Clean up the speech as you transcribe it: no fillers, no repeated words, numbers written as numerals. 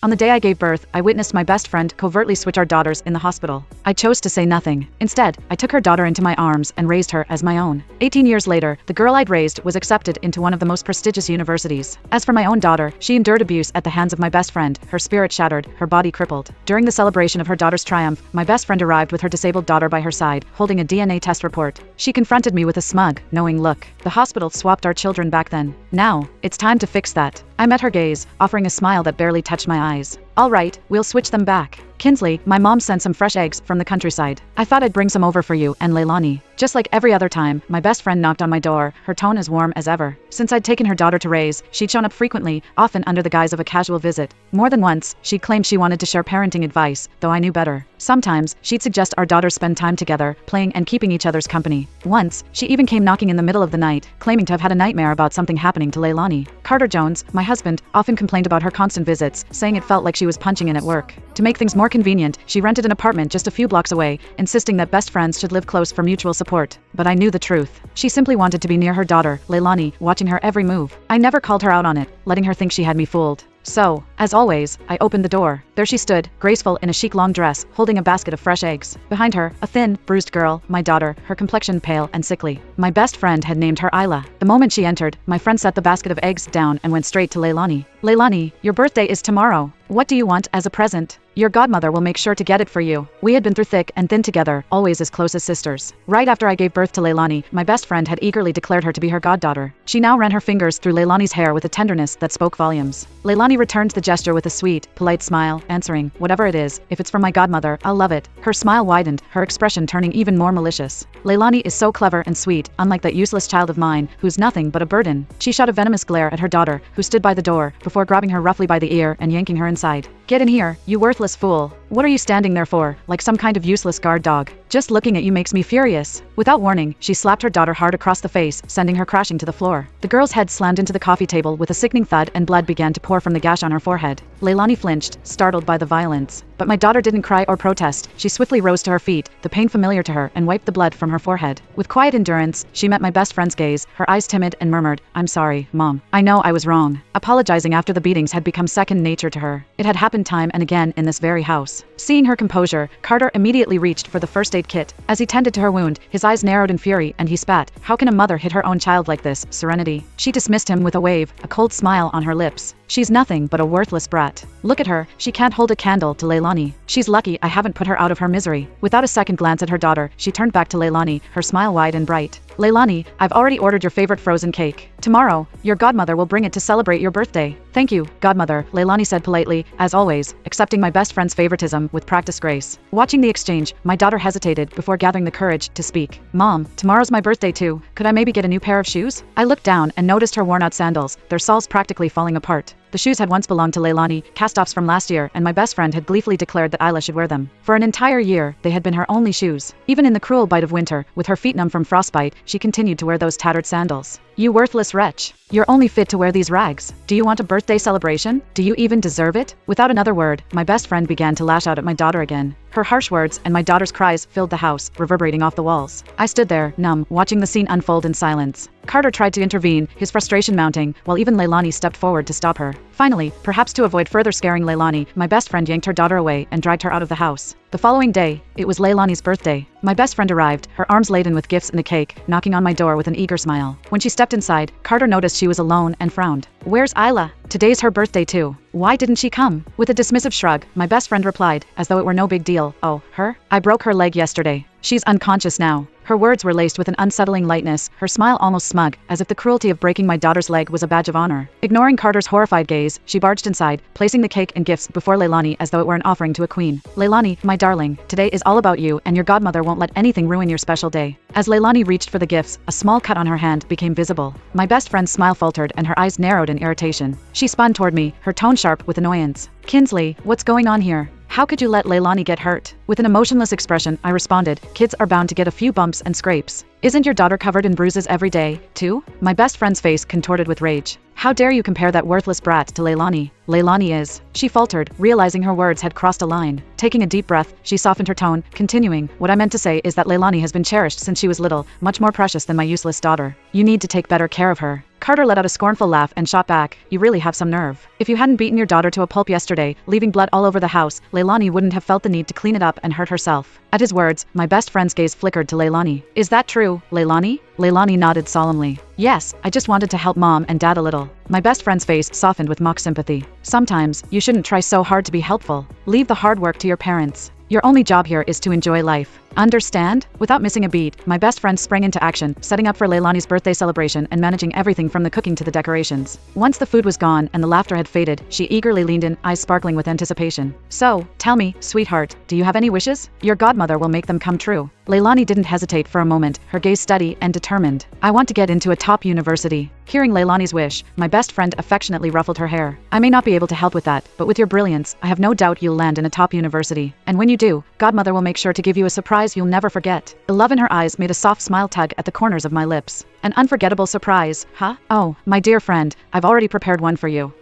On the day I gave birth, I witnessed my best friend covertly switch our daughters in the hospital. I chose to say nothing. Instead, I took her daughter into my arms and raised her as my own. 18 years later, the girl I'd raised was accepted into one of the most prestigious universities. As for my own daughter, she endured abuse at the hands of my best friend, her spirit shattered, her body crippled. During the celebration of her daughter's triumph, my best friend arrived with her disabled daughter by her side, holding a DNA test report. She confronted me with a smug, knowing look. The hospital swapped our children back then. Now, it's time to fix that. I met her gaze, offering a smile that barely touched my eyes. All right, we'll switch them back. Kinsley, my mom sent some fresh eggs from the countryside. I thought I'd bring some over for you and Leilani. Just like every other time, my best friend knocked on my door, her tone as warm as ever. Since I'd taken her daughter to raise, she'd shown up frequently, often under the guise of a casual visit. More than once, she'd claimed she wanted to share parenting advice, though I knew better. Sometimes, she'd suggest our daughters spend time together, playing and keeping each other's company. Once, she even came knocking in the middle of the night, claiming to have had a nightmare about something happening to Leilani. Carter Jones, my husband, often complained about her constant visits, saying it felt like she was punching in at work. To make things more convenient, she rented an apartment just a few blocks away, insisting that best friends should live close for mutual support. But I knew the truth. She simply wanted to be near her daughter, Leilani, watching her every move. I never called her out on it, letting her think she had me fooled. So, as always, I opened the door. There she stood, graceful in a chic long dress, holding a basket of fresh eggs. Behind her, a thin, bruised girl, my daughter, her complexion pale and sickly. My best friend had named her Isla. The moment she entered, my friend set the basket of eggs down and went straight to Leilani. Leilani, your birthday is tomorrow. What do you want as a present? Your godmother will make sure to get it for you. We had been through thick and thin together, always as close as sisters. Right after I gave birth to Leilani, my best friend had eagerly declared her to be her goddaughter. She now ran her fingers through Leilani's hair with a tenderness that spoke volumes. Leilani returned the gesture with a sweet, polite smile, answering, whatever it is, if it's from my godmother, I'll love it. Her smile widened, her expression turning even more malicious. Leilani is so clever and sweet, unlike that useless child of mine, who's nothing but a burden. She shot a venomous glare at her daughter, who stood by the door, before grabbing her roughly by the ear and yanking her inside. Get in here, you worthless fool. What are you standing there for, like some kind of useless guard dog? Just looking at you makes me furious. Without warning, she slapped her daughter hard across the face, sending her crashing to the floor. The girl's head slammed into the coffee table with a sickening thud and blood began to pour from the gash on her forehead. Leilani flinched, startled by the violence. But my daughter didn't cry or protest. She swiftly rose to her feet, the pain familiar to her, and wiped the blood from her forehead. With quiet endurance, she met my best friend's gaze, her eyes timid, and murmured, I'm sorry, Mom. I know I was wrong. Apologizing after the beatings had become second nature to her. It had happened time and again in this very house. Seeing her composure, Carter immediately reached for the first aid kit. As he tended to her wound, his eyes narrowed in fury, and he spat. How can a mother hit her own child like this, Serenity? She dismissed him with a wave, a cold smile on her lips. She's nothing but a worthless brat. Look at her, she can't hold a candle to Leilani. She's lucky I haven't put her out of her misery. Without a second glance at her daughter, she turned back to Leilani, her smile wide and bright. Leilani, I've already ordered your favorite frozen cake. Tomorrow, your godmother will bring it to celebrate your birthday. Thank you, godmother, Leilani said politely, as always, accepting my best friend's favoritism with practiced grace. Watching the exchange, my daughter hesitated before gathering the courage to speak. Mom, tomorrow's my birthday too. Could I maybe get a new pair of shoes? I looked down and noticed her worn-out sandals, their soles practically falling apart. The shoes had once belonged to Leilani, cast-offs from last year, and my best friend had gleefully declared that Isla should wear them. For an entire year, they had been her only shoes. Even in the cruel bite of winter, with her feet numb from frostbite, she continued to wear those tattered sandals. You worthless wretch. You're only fit to wear these rags. Do you want a birthday celebration? Do you even deserve it? Without another word, my best friend began to lash out at my daughter again. Her harsh words and my daughter's cries filled the house, reverberating off the walls. I stood there, numb, watching the scene unfold in silence. Carter tried to intervene, his frustration mounting, while even Leilani stepped forward to stop her. Finally, perhaps to avoid further scaring Leilani, my best friend yanked her daughter away and dragged her out of the house. The following day, it was Leilani's birthday. My best friend arrived, her arms laden with gifts and a cake, knocking on my door with an eager smile. When she stepped inside, Carter noticed she was alone and frowned. Where's Isla? Today's her birthday too. Why didn't she come? With a dismissive shrug, my best friend replied, as though it were no big deal. Oh, her? I broke her leg yesterday. She's unconscious now. Her words were laced with an unsettling lightness, her smile almost smug, as if the cruelty of breaking my daughter's leg was a badge of honor. Ignoring Carter's horrified gaze, she barged inside, placing the cake and gifts before Leilani as though it were an offering to a queen. Leilani, my darling, today is all about you, and your godmother won't let anything ruin your special day. As Leilani reached for the gifts, a small cut on her hand became visible. My best friend's smile faltered and her eyes narrowed in irritation. She spun toward me, her tone sharp with annoyance. Kinsley, what's going on here? How could you let Leilani get hurt? With an emotionless expression, I responded, kids are bound to get a few bumps and scrapes. Isn't your daughter covered in bruises every day, too? My best friend's face contorted with rage. How dare you compare that worthless brat to Leilani? Leilani is. She faltered, realizing her words had crossed a line. Taking a deep breath, she softened her tone, continuing, what I meant to say is that Leilani has been cherished since she was little, much more precious than my useless daughter. You need to take better care of her. Carter let out a scornful laugh and shot back, "You really have some nerve. If you hadn't beaten your daughter to a pulp yesterday, leaving blood all over the house, Leilani wouldn't have felt the need to clean it up and hurt herself." At his words, my best friend's gaze flickered to Leilani. "Is that true, Leilani?" Leilani nodded solemnly. "Yes, I just wanted to help Mom and Dad a little." My best friend's face softened with mock sympathy. "Sometimes, you shouldn't try so hard to be helpful. Leave the hard work to your parents. Your only job here is to enjoy life. Understand?" Without missing a beat, my best friend sprang into action, setting up for Leilani's birthday celebration and managing everything from the cooking to the decorations. Once the food was gone and the laughter had faded, she eagerly leaned in, eyes sparkling with anticipation. "So, tell me, sweetheart, do you have any wishes? Your godmother will make them come true." Leilani didn't hesitate for a moment, her gaze steady and determined. "I want to get into a top university." Hearing Leilani's wish, my best friend affectionately ruffled her hair. "I may not be able to help with that, but with your brilliance, I have no doubt you'll land in a top university. And when you do, Godmother will make sure to give you a surprise you'll never forget." The love in her eyes made a soft smile tug at the corners of my lips. "An unforgettable surprise, huh? Oh, my dear friend, I've already prepared one for you."